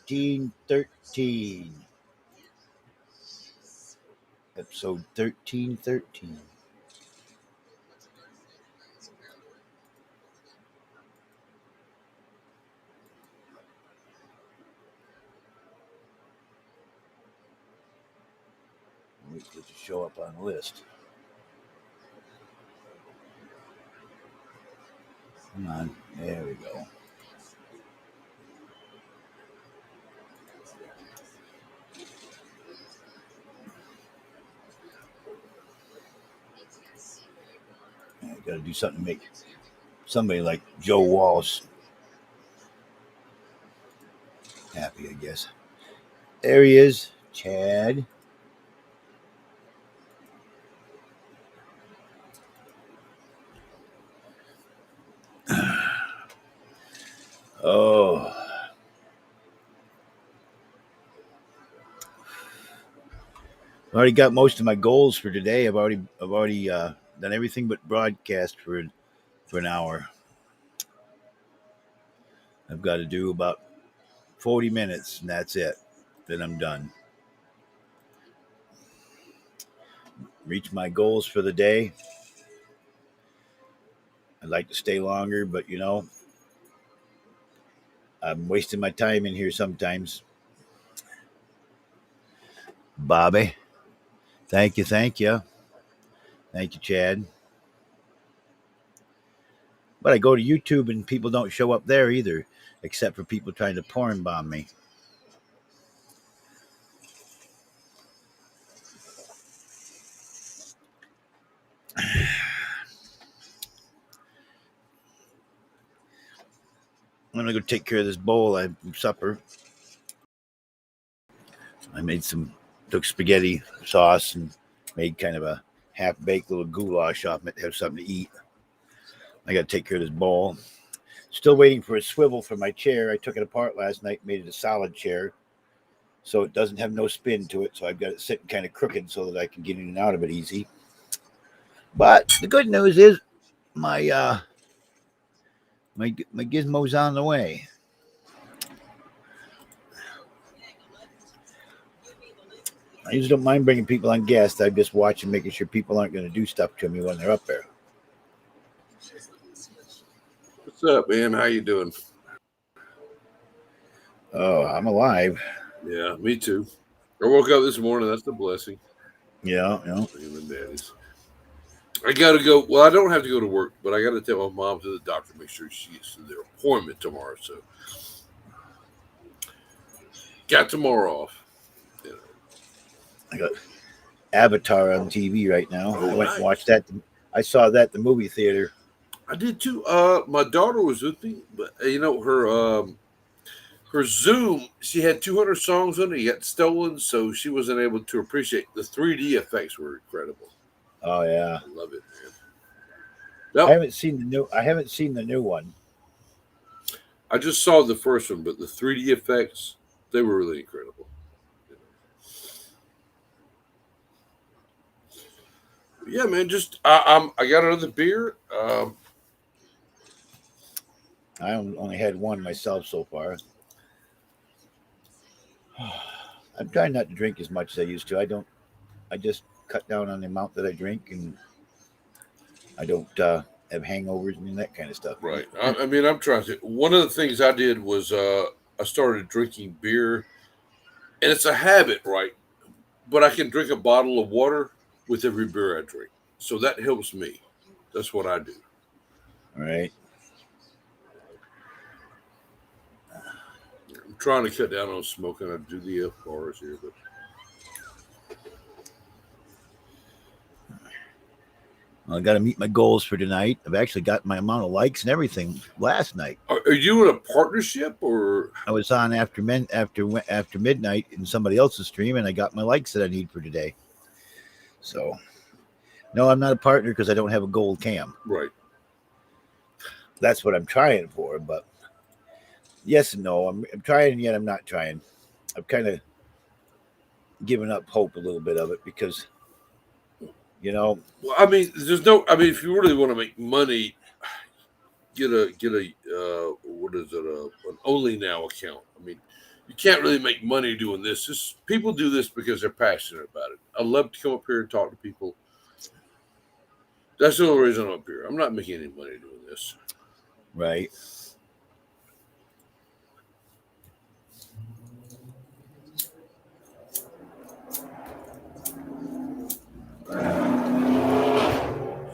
1313. Episode 1313. Wait for it to show up on the list. Come on. There we go. I got to do something to make somebody like Joe Walsh happy, I guess. There he is, Chad. Oh. I already got most of my goals for today. I've already done everything but broadcast for an hour. I've got to do about 40 minutes, and that's it. Then I'm done. Reach my goals for the day. I'd like to stay longer, but I'm wasting my time in here sometimes. Bobby, thank you. Thank you, Chad. But I go to YouTube and people don't show up there either, except for people trying to porn bomb me. I'm going to go take care of this bowl. I have supper. I took spaghetti sauce and made kind of a half-baked little goulash off it to have something to eat. I got to take care of this bowl. Still waiting for a swivel for my chair. I took it apart last night, made it a solid chair, so it doesn't have no spin to it. So I've got it sitting kind of crooked so that I can get in and out of it easy. But the good news is my gizmo's on the way. I usually don't mind bringing people on guests. I just watch and making sure people aren't going to do stuff to me when they're up there. What's up, man? How you doing? Oh, I'm alive. Yeah, me too. I woke up this morning. That's the blessing. Yeah. And daddies. I got to go. Well, I don't have to go to work, but I got to take my mom to the doctor to make sure she gets to their appointment tomorrow. So, got tomorrow off. I got Avatar on TV right now. I went and watched that. I saw that at the movie theater. I did too. My daughter was with me, but her Zoom, she had 200 songs on it. It got stolen, so she wasn't able to appreciate the 3D effects. Were incredible. Oh yeah, I love it, man. Nope. I haven't seen the new one. I just saw the first one, but the 3D effects, they were really incredible. Yeah, man. Just I got another beer. I only had one myself so far. I'm trying not to drink as much as I used to. I just cut down on the amount that I drink, and I don't have hangovers and that kind of stuff. Right. I mean, I'm trying to. One of the things I did was I started drinking beer, and it's a habit, right? But I can drink a bottle of water with every beer I drink, so that helps me. That's what I do. All right. I'm trying to cut down on smoking. I do the bars here, but. I got to meet my goals for tonight. I've actually got my amount of likes and everything last night. Are you in a partnership, or I was on after midnight in somebody else's stream, and I got my likes that I need for today. So, no, I'm not a partner because I don't have a gold cam. Right. That's what I'm trying for, but yes and no. I'm trying, yet I'm not trying. I've kind of given up hope a little bit of it because. Well, I mean, if you really want to make money, get a what is it? An Only Now account. I mean, You can't really make money doing this. People do this because they're passionate about it. I love to come up here and talk to people. That's the only reason I'm up here. I'm not making any money doing this. Right.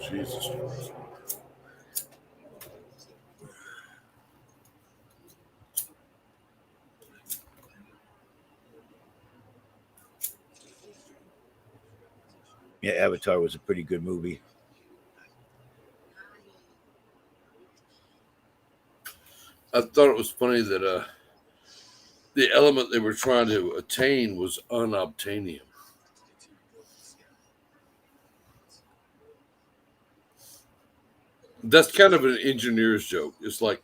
Jesus Christ. Yeah, Avatar was a pretty good movie. I thought it was funny that the element they were trying to attain was unobtainium. That's kind of an engineer's joke. It's like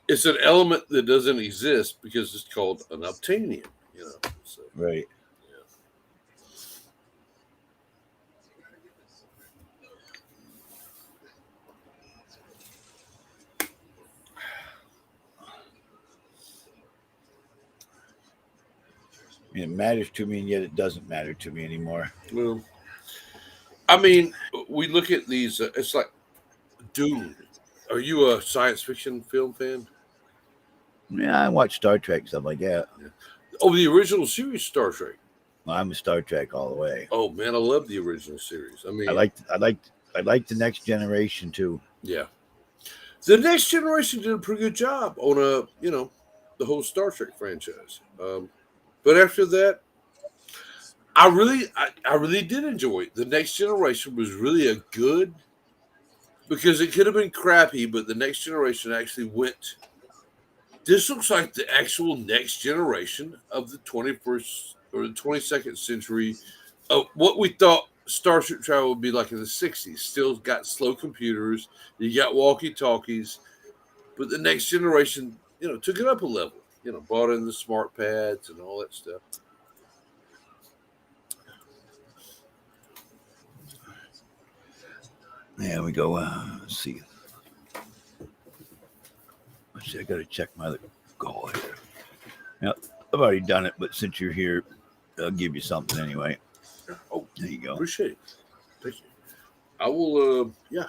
it's an element that doesn't exist because it's called unobtainium. You know. So, Right. It matters to me, and yet it doesn't matter to me anymore. well, I mean, we look at these. It's like Dune. Are you a science fiction film fan? Yeah, I watch Star Trek stuff like that. Oh, the original series Star Trek. I'm a Star Trek all the way. Oh man, I love the original series. I mean, I like the Next Generation too. yeah, the Next Generation did a pretty good job on the whole Star Trek franchise. But after that, I really did enjoy it. The Next Generation was really a good because it could have been crappy, but the Next Generation actually went. This looks like the actual next generation of the 21st or the 22nd century of what we thought Starship travel would be like in the 60s. Still got slow computers, you got walkie talkies, but the next generation, took it up a level. Brought in the smart pads and all that stuff. There we go. Let's see. I got to check my other goal here. Yep, I've already done it, but since you're here, I'll give you something anyway. Oh, There you go. appreciate it. Thank you. I will. Yeah.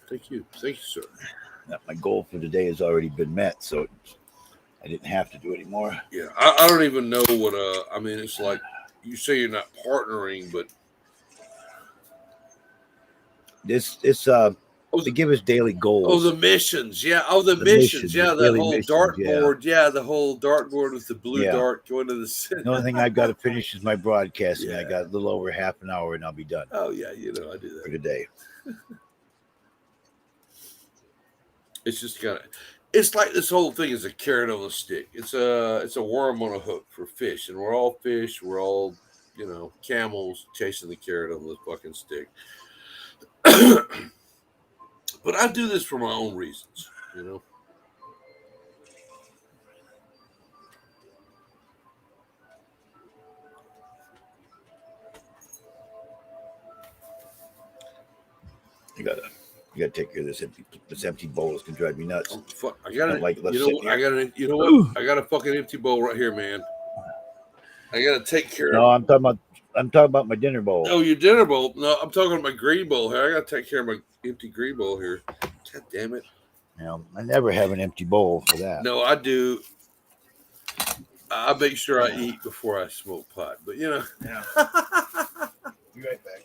Thank you, sir. My goal for today has already been met, so I didn't have to do it anymore. Yeah, I don't even know what. I mean, it's like you say you're not partnering, but They give us daily goals. oh, the missions, yeah. Oh, the missions, yeah. the daily Whole missions, dartboard, yeah. The whole dartboard with the blue Yeah. dart going to the center. The only thing I've got to finish is my broadcasting. Yeah. I got a little over half an hour, and I'll be done Oh yeah, I do for that. today. It's just kind of. It's like this whole thing is a carrot on a stick. It's a worm on a hook for fish, and we're all fish. We're all camels chasing the carrot on the fucking stick. But I do this for my own reasons, You gotta take care of this empty bowl. It's gonna drive me nuts. Oh, fuck. I got it. Like, let's You know sit what? here. You know what? I got a fucking empty bowl right here, man. I gotta take care No, of. I'm talking about my dinner bowl. Oh, your dinner bowl? No, I'm talking about my green bowl here. I gotta take care of my empty green bowl here. God damn it! I never have an empty bowl for that. No, I do. I make sure I eat before I smoke pot, but Yeah. Be right back.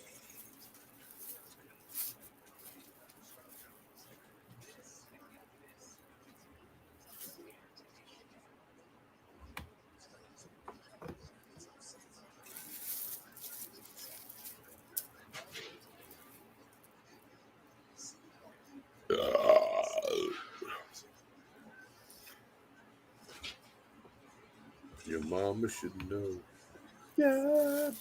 Your mama should know. Yeah,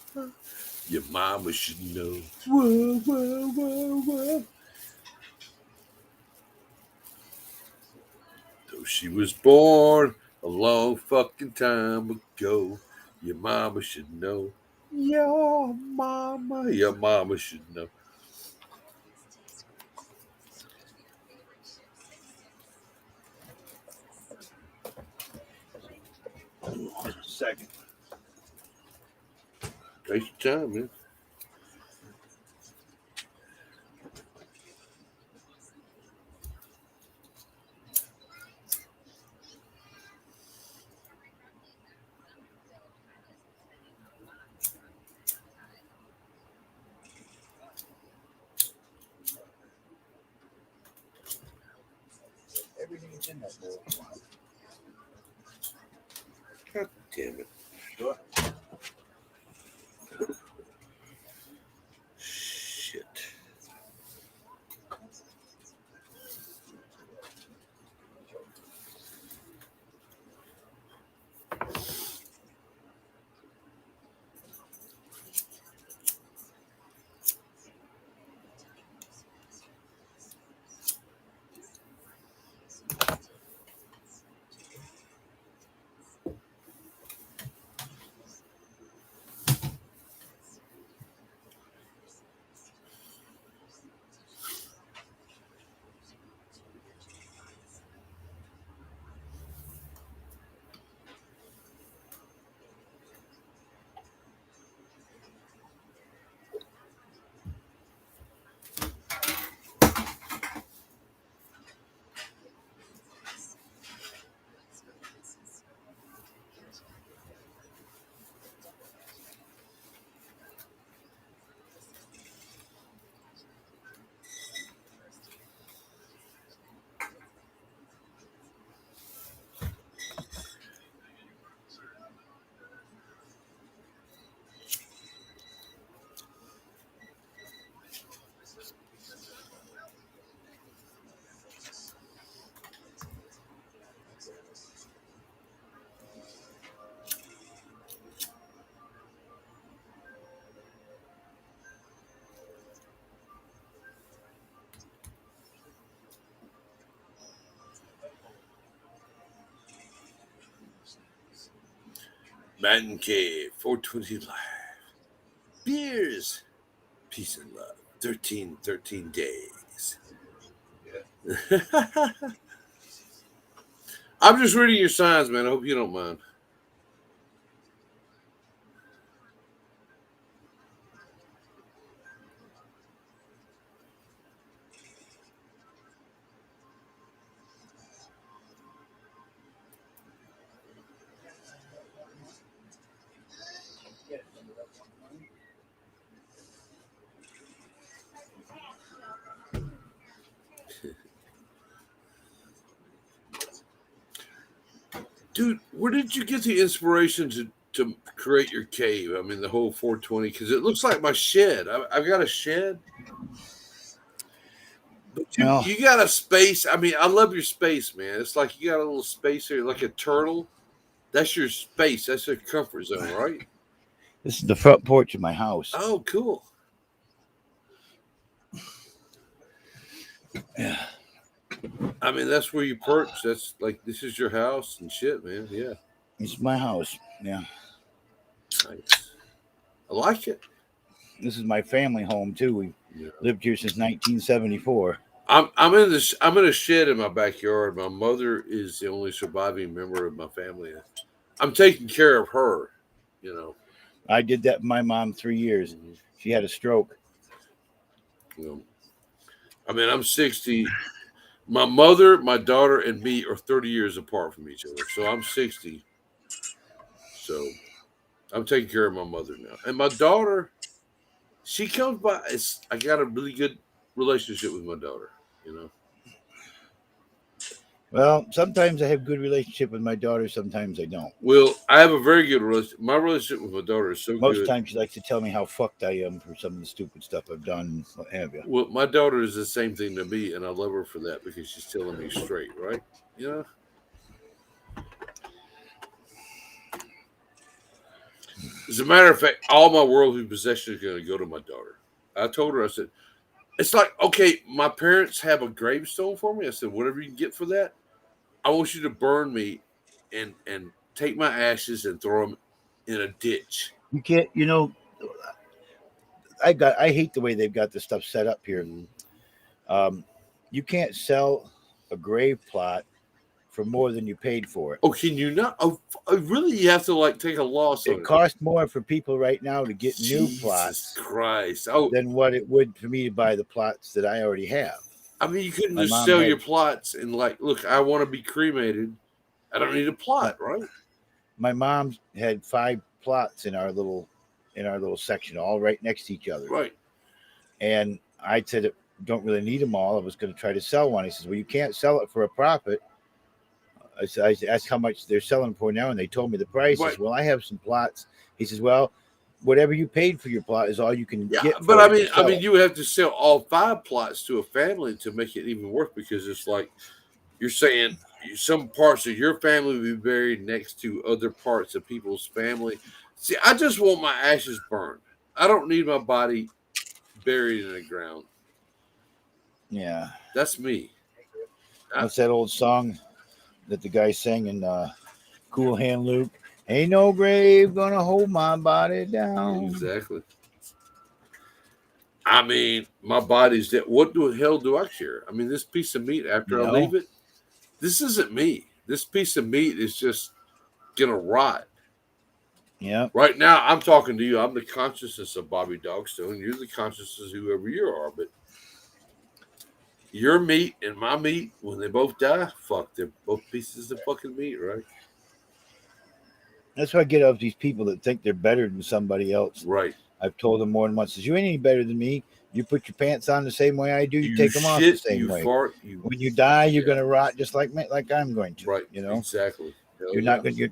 your mama should know. Whoa, whoa, whoa, whoa. Though she was born a long fucking time ago, your mama should know. Your mama should know. Just a second. Take your time, man. Everything's in that bowl. God damn it. Sure. Shit. Mountain Cave, 420 Live. Beers. Peace and love. 13 days. I'm just reading your signs, man. I hope you don't mind. Dude, where did you get the inspiration to create your cave? I mean, the whole 420, because it looks like my shed. I've got a shed. But Well, you got a space. I mean, I love your space, man. It's like you got a little space here, like a turtle. That's your space. That's your comfort zone, right? this is the front porch of my house. Oh, cool. Yeah. I mean, that's where you perch. That's like, this is your house and shit, man. Yeah. It's my house. Yeah. Nice. I like it. This is my family home too. We Yeah. lived here since 1974. I'm in a shed in my backyard. My mother is the only surviving member of my family. I'm taking care of her, you know. I did that with my mom 3 years. She had a stroke. You know. I mean, I'm 60. My mother, my daughter, and me are 30 years apart from each other. So I'm 60. So I'm taking care of my mother now. And my daughter, she comes by. I got a really good relationship with my daughter, you know. Well, sometimes I have good relationship with my daughter. Sometimes I don't. Well, I have a very good relationship. My relationship with my daughter is so Most good. times she likes to tell me how fucked I am for some of the stupid stuff I've done, what have you. Well, my daughter is the same thing to me, and I love her for that because she's telling me straight, right? You know? As a matter of fact, all my worldly possessions are going to go to my daughter. I told her, I said, it's like, okay, my parents have a gravestone for me. I said, whatever you can get for that, I want you to burn me and take my ashes and throw them in a ditch. You can't, I hate the way they've got this stuff set up here. You can't sell a grave plot for more than you paid for it. Oh, can you not? Oh, really? You have to like take a loss on It it. costs more for people right now to get new Jesus plots Christ! Oh, than what it would for me to buy the plots that I already have. I mean, you couldn't My just mom sell had- your plots and like, look, I want to be cremated. I don't need a plot, right? My mom had 5 plots in our little section, all right next to each other. Right. And I said, don't really need them all. I was going to try to sell one. He says, well, you can't sell it for a profit. I asked how much they're selling for now, and they told me the price. Right. He says, well, I have some plots. He says, well, whatever you paid for your plot is all you can Yeah, get. but for I it to mean, sell it. you would have to sell all 5 plots to a family to make it even work because it's like you're saying some parts of your family will be buried next to other parts of people's family. See, I just want my ashes burned. I don't need my body buried in the ground. Yeah. That's me. What's that old song that the guy sang in Cool Hand Luke? Ain't no grave gonna hold my body down. Exactly. I mean, my body's dead. What the hell do I care? I mean, this piece of meat after I leave it, this isn't me. This piece of meat is just gonna rot. Yeah. Right now, I'm talking to you. I'm the consciousness of Bobby Dogstone. You're the consciousness of whoever you are. But your meat and my meat, when they both die, fuck, they're both pieces of fucking meat, right? That's what I get of these people that think they're better than somebody else. Right. I've told them more than once, says, you ain't any better than me. You put your pants on the same way I do. You take them off the same way. Fart, when you die, you're going to rot just like I'm going to. Right. You know? Exactly. You're not going to,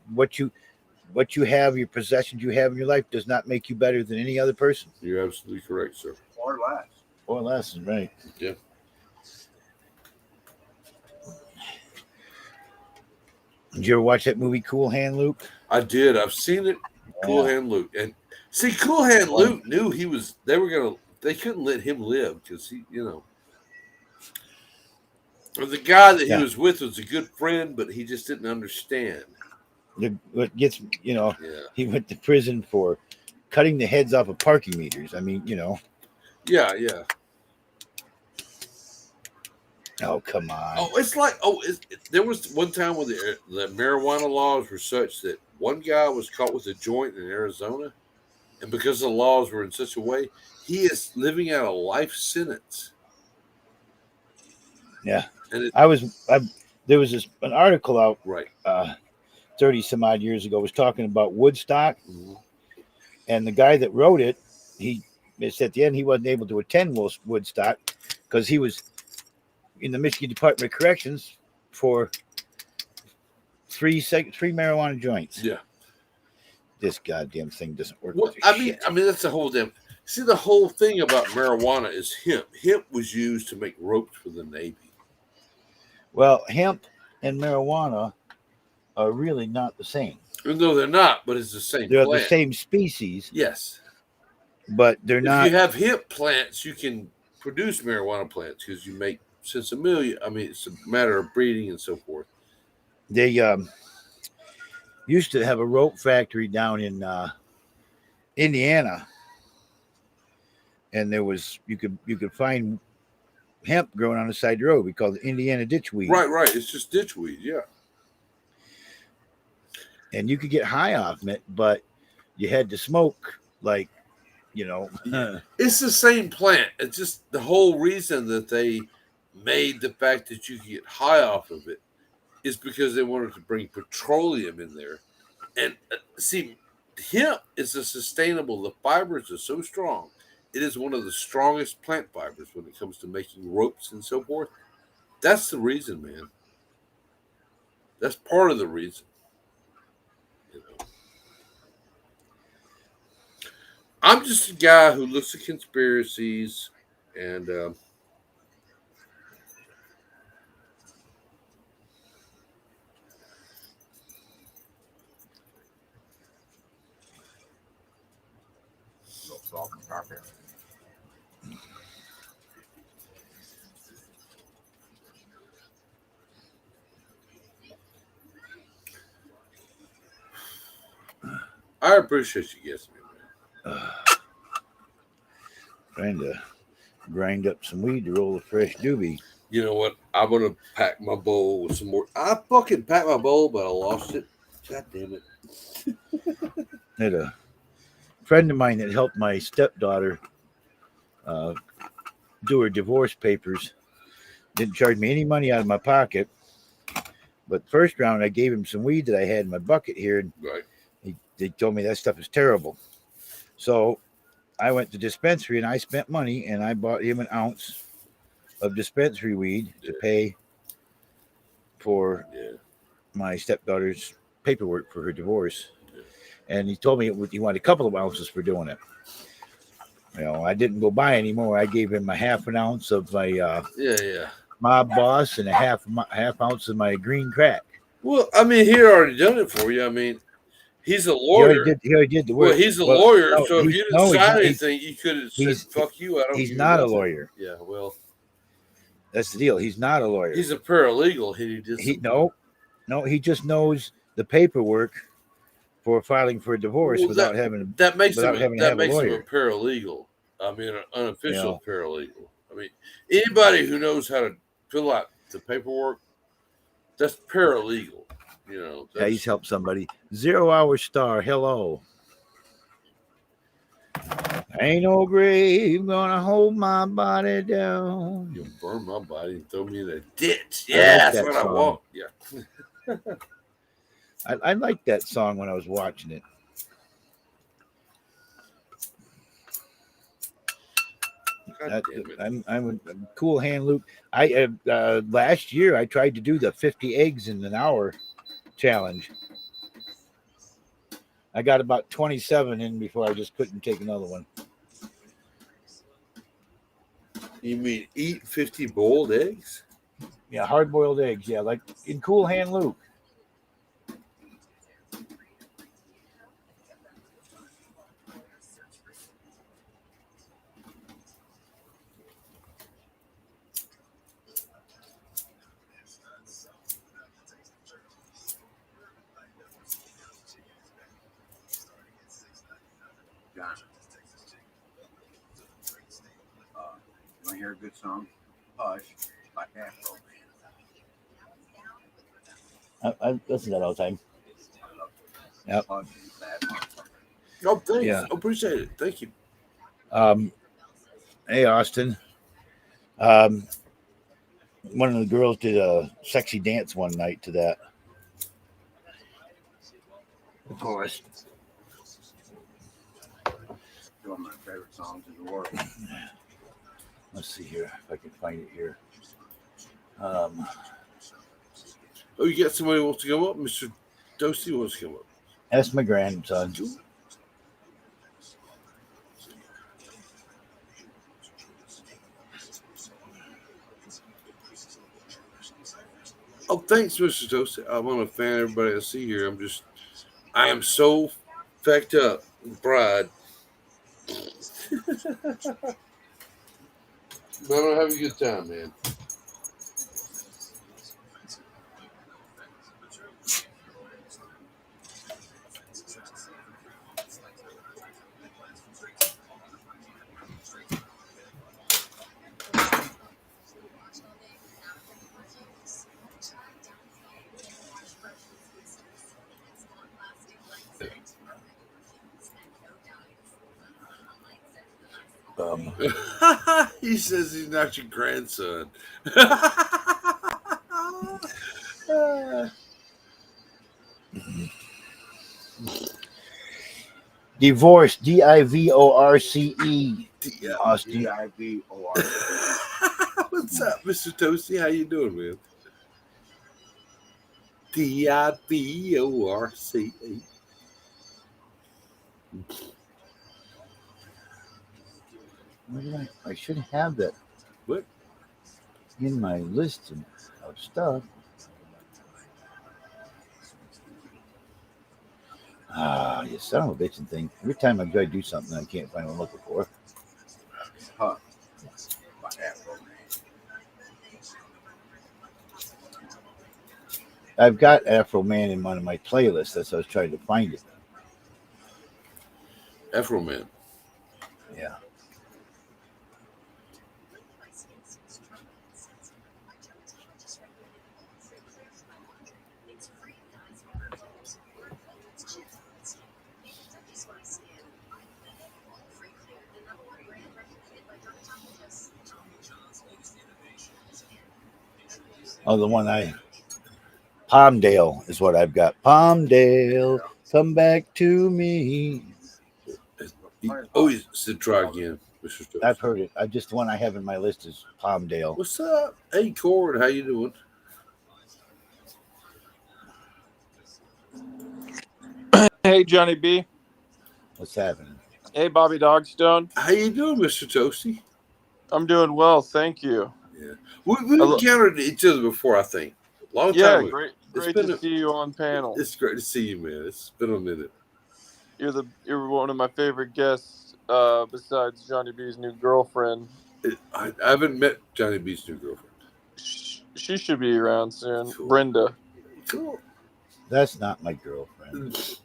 what you have, your possessions you have in your life does not make you better than any other person. You're absolutely correct, sir. Or less. Or less, right. Yeah. Did you ever watch that movie Cool Hand Luke? I did. I've seen it. Cool Hand Luke. And see, Cool Hand Luke knew they couldn't let him live because he, the guy that he was with was a good friend, but he just didn't understand. What gets, he went to prison for cutting the heads off of parking meters. I mean, Yeah. Oh, come on. Oh, it's like, there was one time where the marijuana laws were such that one guy was caught with a joint in Arizona, and because the laws were in such a way, he is living out a life sentence. Yeah. And there was an article out right 30 some odd years ago was talking about Woodstock, mm-hmm. and the guy that wrote it, it's at the end he wasn't able to attend Woodstock because he was in the Michigan Department of Corrections for three marijuana joints. Yeah, this goddamn thing doesn't work. Well, I mean that's the whole damn. See, the whole thing about marijuana is hemp. Hemp was used to make ropes for the Navy. Well, hemp and marijuana are really not the same. No, they're not, but it's the same They're plant. the same species. Yes. But they're not. If you have hemp plants, you can produce marijuana plants because you make sinsemilla. I mean, it's a matter of breeding and so forth. They used to have a rope factory down in Indiana, and there was you could find hemp growing on the side of the road. We call it Indiana ditchweed. Right. It's just ditchweed, yeah. And you could get high off it, but you had to smoke It's the same plant. It's just the whole reason that they made the fact that you could get high off of it is because they wanted to bring petroleum in there. And see, hemp is sustainable. The fibers are so strong. It is one of the strongest plant fibers when it comes to making ropes and so forth. That's the reason, man. That's part of the reason. I'm just a guy who looks at conspiracies and I appreciate you guessing me, man. Trying to grind up some weed to roll a fresh doobie. You know what? I'm gonna pack my bowl with some more. I fucking packed my bowl, but I lost it. God damn it! I had a friend of mine that helped my stepdaughter uh, do her divorce papers. Didn't charge me any money out of my pocket. But first round, I gave him some weed that I had in my bucket here, and Right. they told me that stuff is terrible. So I went to dispensary and I spent money, and I bought him an ounce of dispensary weed to pay for Yeah. my stepdaughter's paperwork for her divorce. Yeah. And he told me he wanted a couple of ounces for doing it. I didn't go buy any more. I gave him a half an ounce of my Yeah. Mob Boss and a half ounce of my green crack. Well, I mean, he already done it for you. I mean, he's a He already lawyer. did. He already did the work. Well, he's a lawyer, no, so if he's- you didn't no, he's sign not- anything, you could have said, he's- "Fuck you." I don't. He's give you not a nothing. lawyer. Yeah. Well, That's the deal. He's not a lawyer. he's a paralegal. He did. No. He just knows the paperwork for filing for a divorce Well, without having. That makes without him. having to That have a makes him a lawyer. paralegal. I mean, an unofficial paralegal. I mean, anybody who knows how to fill out the paperwork, that's paralegal. You know. Yeah, he's helped somebody. 0 Hour Star. Hello. Ain't no grave gonna hold my body down. You'll burn my body and throw me in a ditch. I Yeah, like that's that what I song. want. Yeah. I liked that song when I was watching it. God damn it. I'm a Cool Hand Luke. I last year I tried to do the 50 eggs in an hour challenge. I got about 27 in before I just couldn't take another one. You mean eat 50 boiled eggs? Yeah, hard boiled eggs. Yeah, like in Cool Hand Luke. You want to hear a good song? Hush by Afro Man. I listen to that all the time. Yep. Hush is that motherfucker. Oh, thanks. Yeah. Appreciate it. Thank you. Hey, Austin. One of the girls did a sexy dance one night to that. Of course. One of my favorite songs in the world. Let's see here if I can find it here. Oh, you got somebody who wants to come up? Mr. Dosey wants to come up. That's my grandson. Oh, thanks, Mr. Dosey. I want to fan everybody I see here. I am so fecked up with pride. But I'm having a good time, man. He says he's not your grandson. Divorce, Divorce. Yeah. Austin. D-I-V-O-R. What's up, Mr. Toasty? How you doing, man? Divorce. Where did I should have that What? in my list of stuff. Ah, you son of a bitch and thing. Every time I try to do something, I can't find what I'm looking for. Hush by Afro Man. I've got Afro Man in one of my playlists. That's why I was trying to find it. Afro Man. Yeah. Oh, the one Palmdale is what I've got. Palmdale, come back to me. He always said try again, Mr. Stokes. I've heard it. Just the one I have in my list is Palmdale. What's up? Hey, Cord, how you doing? Hey, Johnny B. What's happening? Hey, Bobby Dogstone. How you doing, Mr. Toasty? I'm doing well, thank you. Yeah. We've encountered each other before, I think. Long Yeah, time ago. great been to see you on panel. It's great to see you, man. It's been a minute. You're one of my favorite guests, besides Johnny B's new girlfriend. I haven't met Johnny B's new girlfriend. She should be around soon. Cool. Brenda. Cool. That's not my girlfriend.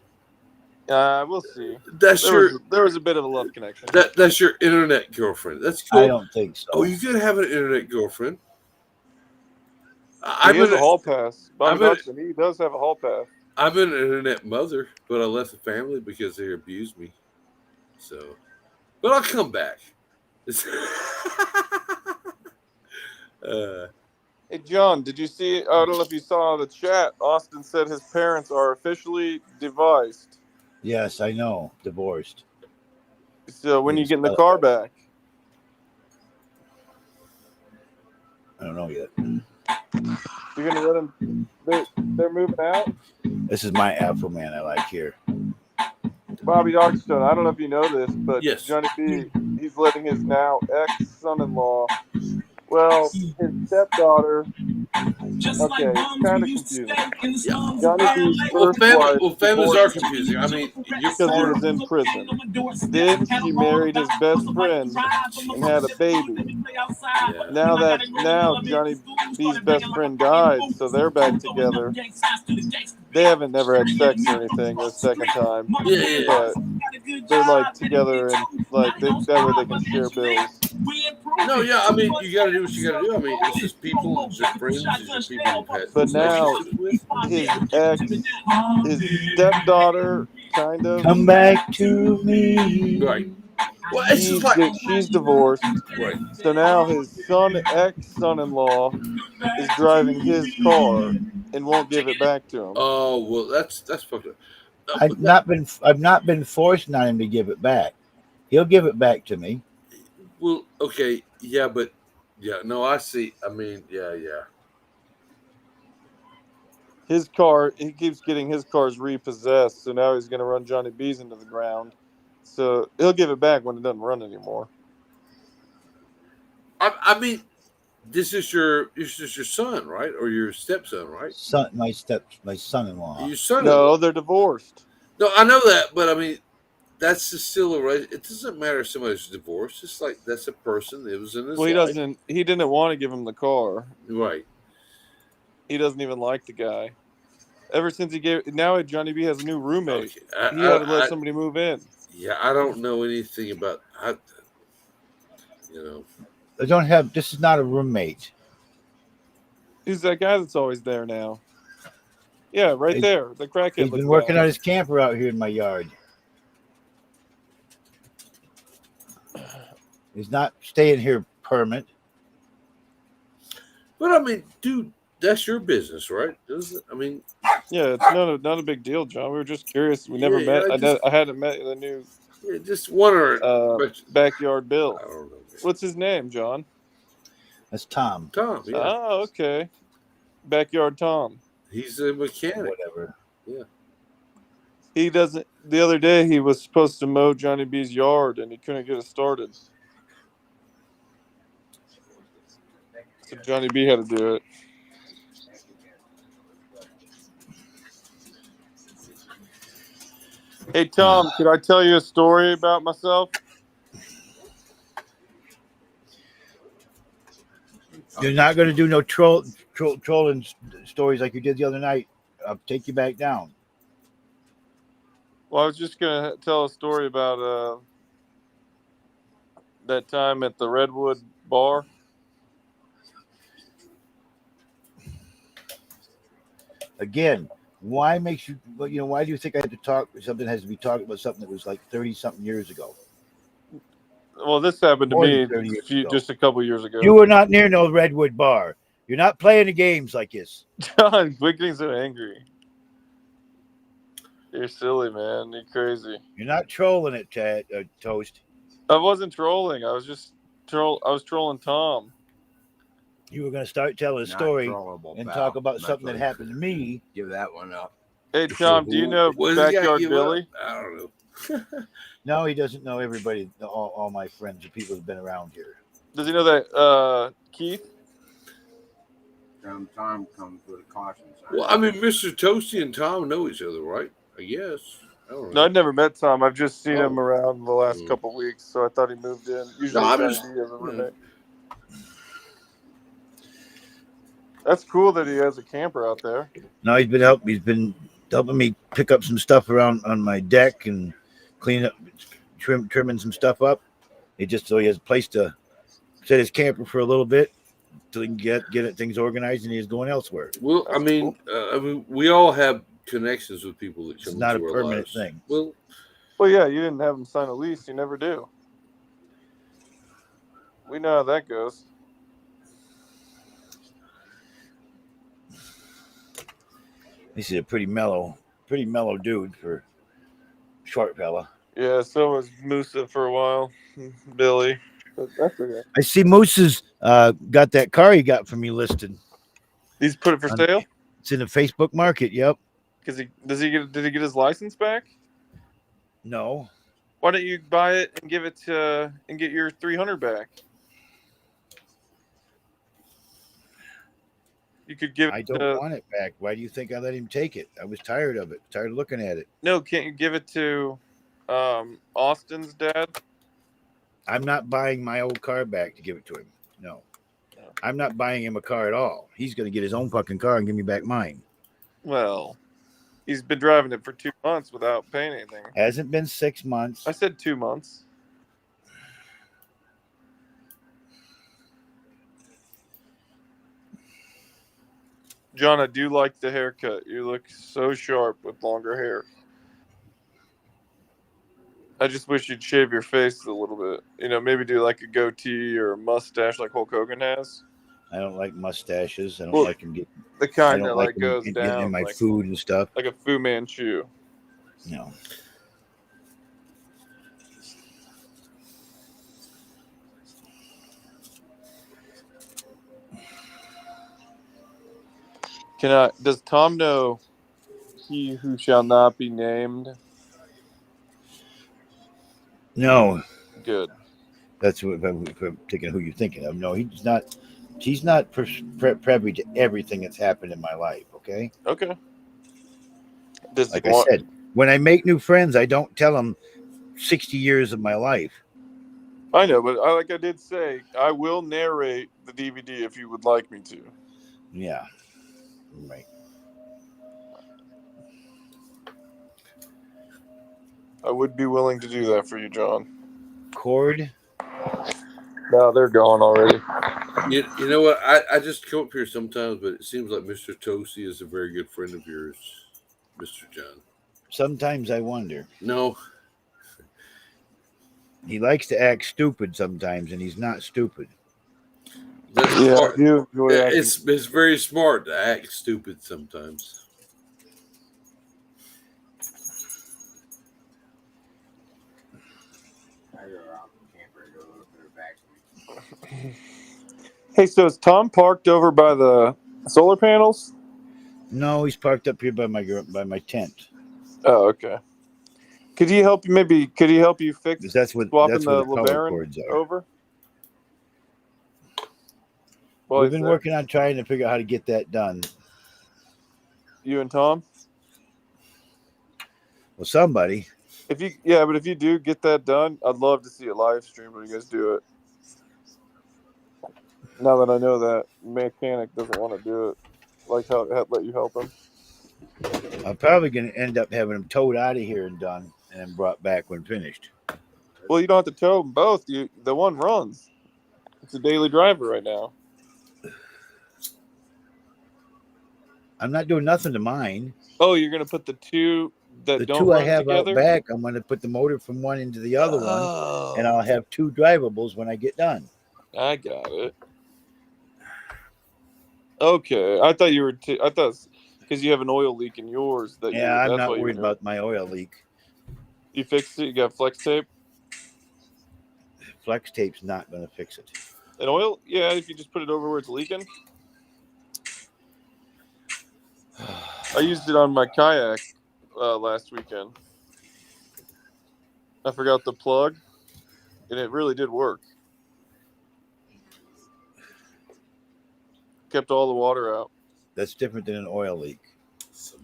We'll see. There was a bit of a love connection. That's your internet girlfriend. That's cool. I don't think so. Oh, you could have an internet girlfriend. He has a hall pass. Bobby Dogstone, he does have a hall pass. I'm an internet mother, but I left the family because they abused me. So, but I'll come back. Hey, John, did you see? I don't know if you saw the chat. Austin said his parents are officially divorced. Yes, I know. Divorced. So when you getting the car back? I don't know yet. You're gonna let them? They're moving out. This is my Afro man I like here. Bobby Dogstone, I don't know if you know this, but Yes. Johnny B, he's letting his now ex-son-in-law, well, his stepdaughter, okay, it's kind of confusing. Johnny B's first wife, families are confusing. I mean, because he was in prison. Then she married his best friend and had a baby. Yeah. Now Johnny B's best friend died, so they're back together. They haven't never had sex or anything the second time, Yeah. but they're like together and like that way they can share bills. No, yeah, I mean, you got to do what you got to do. I mean, it's just people, it's just friends, it's just people you've had. But now his ex, his stepdaughter, kind of. Come back to me. Right. Well, it's just like She's divorced. right. So now his ex-son-in-law is driving his car and won't give it back to him. Oh well, that's fucked up. I've not been forcing on him to give it back. He'll give it back to me. Well, okay, yeah, but yeah, no, I see. I mean, yeah. His car, he keeps getting his cars repossessed, so now he's going to run Johnny B's into the ground. So he'll give it back when it doesn't run anymore. I mean, this is your son, right, or your stepson, right? My son-in-law. Your son. No, they're divorced. No, I know that, but I mean, that's just still a right. It doesn't matter if somebody's divorced. It's like that's a person that was in his Well, life. he didn't want to give him the car. Right. He doesn't even like the guy. Ever since now Johnny B has a new roommate. Okay. He had to let somebody move in. Yeah, I don't know anything about. I don't have. This is not a roommate. Who's that guy that's always there now? Yeah, right there. The crackhead. He's been working on his camper out here in my yard. He's not staying here permanent. But I mean, dude, that's your business, right? I mean, yeah, it's not a big deal, John. We were just curious. We never met. I hadn't met the new just wondering. Backyard Bill. I don't know. Man. What's his name, John? That's Tom. Tom. Yeah. Oh, okay. Backyard Tom. He's a mechanic. Whatever. Yeah. He doesn't. The other day, he was supposed to mow Johnny B's yard, and he couldn't get it started. So Johnny B had to do it. Hey, Tom, could I tell you a story about myself? You're not going to do no trolling stories like you did the other night. I'll take you back down. Well, I was just going to tell a story about that time at the Redwood Bar. Again, why do you think I had to talk? Something has to be talked about something that was like 30-something years ago. Well, this happened to More me than 30 years ago. just a couple years ago. You were not near no Redwood Bar. You're not playing the games like this. John, quit getting so angry. You're silly, man. You're crazy. You're not trolling it, Chad. Toast. I wasn't trolling. I was just I was trolling Tom. You were going to start telling a Not story trollable, and pal. talk about Not something that trollable. happened to me. Give that one up. Hey, Tom, do you know What does he got Backyard you Billy? up? I don't know. No, he doesn't know everybody, all my friends and people who've been around here. Does he know that Keith? Time comes with a caution sign. Well, I mean, Mr. Toasty and Tom know each other, right? I guess. I don't No, know. I'd never met Tom. I've just seen Oh. him around the last Mm. couple weeks, so I thought he moved in. Usually, No, I'm Johnny just- D has a roommate. That's cool that he has a camper out there. No, he's been helping me pick up some stuff around on my deck and clean up, trimming some stuff up. It just so he has a place to set his camper for a little bit till he can get things organized, and he's going elsewhere. Well, I mean, we all have connections with people that It's come not into a our permanent lives. thing. Well, Well, yeah, you didn't have him sign a lease. You never do. We know how that goes. This is a pretty mellow dude for short fella. Yeah, so was Musa for a while. Billy. But that's okay. I see Moose's got that car he got from me listed. He's put it for sale? It's in the Facebook market. Yep. Did he get his license back? No. Why don't you buy it and give it to and get your 300 back? You could give it I don't want it back. Why do you think I let him take it? I was tired of it. Tired of looking at it. No, can't you give it to Austin's dad? I'm not buying my old car back to give it to him. No. I'm not buying him a car at all. He's going to get his own fucking car and give me back mine. Well, he's been driving it for 2 months without paying anything. Hasn't been 6 months. I said 2 months. John, I do like the haircut. You look so sharp with longer hair. I just wish you'd shave your face a little bit. You know, maybe do like a goatee or a mustache like Hulk Hogan has. I don't like mustaches. I don't Well, like him getting. The I kind don't that like like him goes getting down in my like, food and stuff. like a Fu Manchu. No. Does Tom know he who shall not be named? No. Good. That's what if I'm thinking who you're thinking of. No, he's not. He's not privy to everything that's happened in my life. Okay. Okay. Does Like he I want, said, when I make new friends, I don't tell them 60 years of my life. I know, but like I did say, I will narrate the DVD if you would like me to. Yeah. Right. I would be willing to do that for you, John. Cord. No, they're gone already. you know what? I just come up here sometimes, but it seems like Mr. Toasty is a very good friend of yours, Mr. John. Sometimes I wonder. No. He likes to act stupid sometimes, and he's not stupid. That's Yeah, I smart. do enjoy acting. It's very smart to act stupid sometimes. I go out the camper and go look at her back. Hey, so is Tom parked over by the solar panels? No, he's parked up here by my tent. Oh, okay. Could he help you? Maybe could he help you fix 'Cause that's what swapping that's where the the power LeBaron cords are. over? Well, We've been working on trying to figure out how to get that done. You and Tom. Well, somebody. But if you do get that done, I'd love to see a live stream when you guys do it. Now that I know that mechanic doesn't want to do it, like how let you help him. I'm probably going to end up having them towed out of here and done, and then brought back when finished. Well, you don't have to tow them both. The one runs. It's a daily driver right now. I'm not doing nothing to mine. Oh, you're gonna put the two that The don't two I run have together? out back, I'm going to put the motor from one into the other one, and I'll have two drivables when I get done. I got it. Okay, I thought you were. I thought because you have an oil leak in yours that Yeah, I'm that's not why worried about my oil leak. You fixed it. You got flex tape Flex tape's not going to fix it. and oil. Yeah, if you just put it over where it's leaking. I used it on my kayak last weekend. I forgot the plug, and it really did work. Kept all the water out. That's different than an oil leak.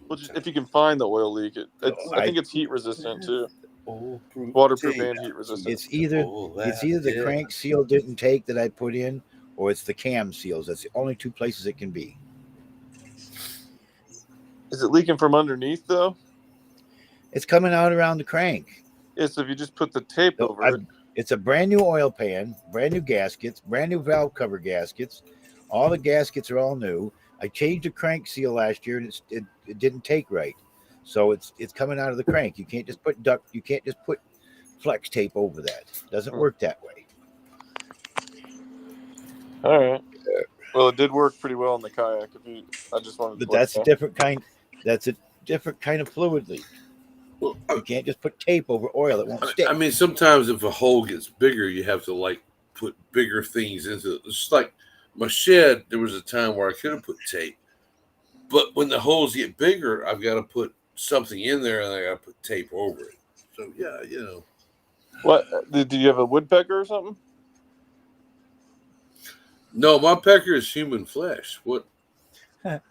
Well, just, if you can find the oil leak, I think it's heat resistant too. Waterproof and heat resistant. It's either the crank seal didn't take that I put in, or it's the cam seals. That's the only two places it can be. Is it leaking from underneath though? It's coming out around the crank. Yeah, so if you just put the tape over it. It's a brand new oil pan, brand new gaskets, brand new valve cover gaskets. All the gaskets are all new. I changed the crank seal last year, and it didn't take right. So it's coming out of the crank. You can't just put flex tape over that. It doesn't work that way. All right. Well, it did work pretty well on the kayak. I just wanted to. But that's a different kind. That's a different kind of fluid leak. Well, You can't just put tape over oil; it won't stick. I mean, sometimes if a hole gets bigger, you have to like put bigger things into it. It's like my shed. There was a time where I could have put tape, but when the holes get bigger, I've got to put something in there, and I got to put tape over it. So yeah, you know. What did you have a woodpecker or something? No, my pecker is human flesh. What? That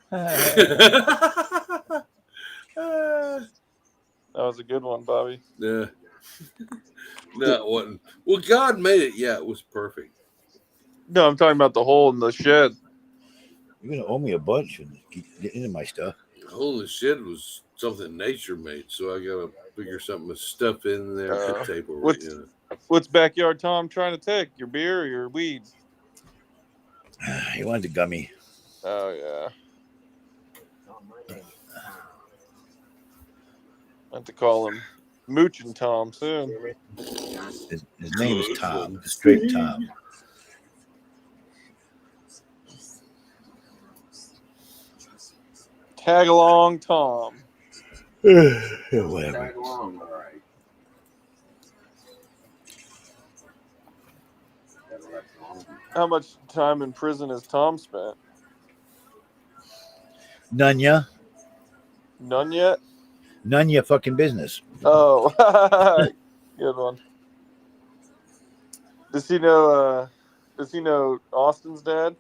was a good one, Bobby. Yeah. No, it wasn't. Well, God made it. Yeah, it was perfect. No, I'm talking about the hole in the shed. You're gonna owe me a bunch and keep getting into my stuff. The hole in the shed was something nature made, so I got to figure something with stuff in there, put tape over it. You know. What's Backyard Tom trying to take? Your beer or your weed? He wanted the gummy. Oh, yeah. I have to call him Moochin' Tom soon. His name is Tom. Straight Tom. Tag along Tom. Whatever. Tag along, all right. How much time in prison has Tom spent? None ya. None yet? None ya fucking business. Oh, good one. Does he know Austin's dad?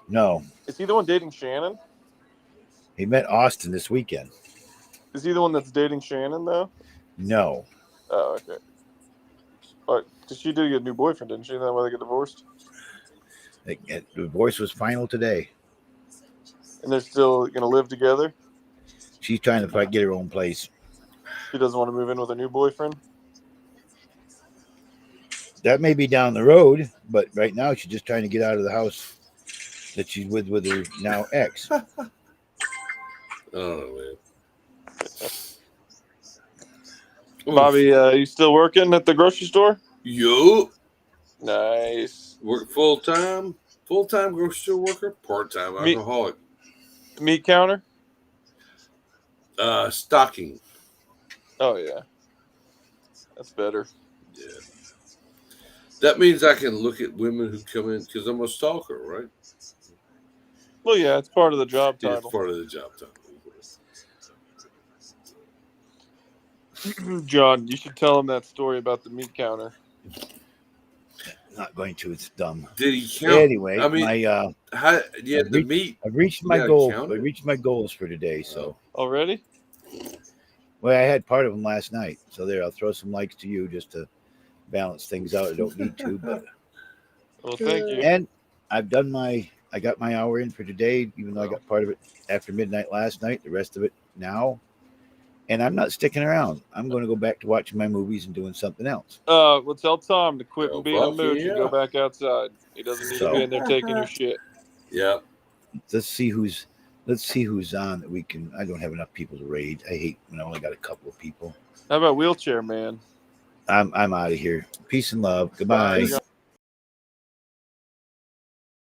No. Is he the one dating Shannon? He met Austin this weekend. Is he the one that's dating Shannon, though? No. Oh, okay. Because she did get a new boyfriend, didn't she? Isn't that why they get divorced? The divorce was final today. And they're still going to live together? She's trying to get her own place. She doesn't want to move in with a new boyfriend? That may be down the road, but right now she's just trying to get out of the house that she's with her now ex. Oh, man. Bobby, you still working at the grocery store? Yo. Nice. Work full-time grocery store worker, part-time alcoholic. Meat counter? Stocking. Oh, yeah. That's better. Yeah. That means I can look at women who come in because I'm a stalker, right? Well, yeah, it's part of the job Yeah, title. it's part of the job title. John, you should tell him that story about the meat counter. Not going to. It's dumb. Did he count? Anyway, I mean, my the meat. I've reached my gotta goal. count I it. reached my goals for today. So, Already? well, I had part of them last night. So there, I'll throw some likes to you just to balance things out. I don't need to, but Well, thank you. and I got my hour in for today, even though I got part of it after midnight last night. The rest of it now. And I'm not sticking around. I'm going to go back to watching my movies and doing something else. Well, tell Tom to quit Oh, being a fuck mooch yeah. and go back outside. He doesn't need to be in there taking your shit. Yeah. Let's see who's on that we can. I don't have enough people to raid. I hate when I only got a couple of people. How about Wheelchair Man? I'm out of here. Peace and love. Goodbye. Bye.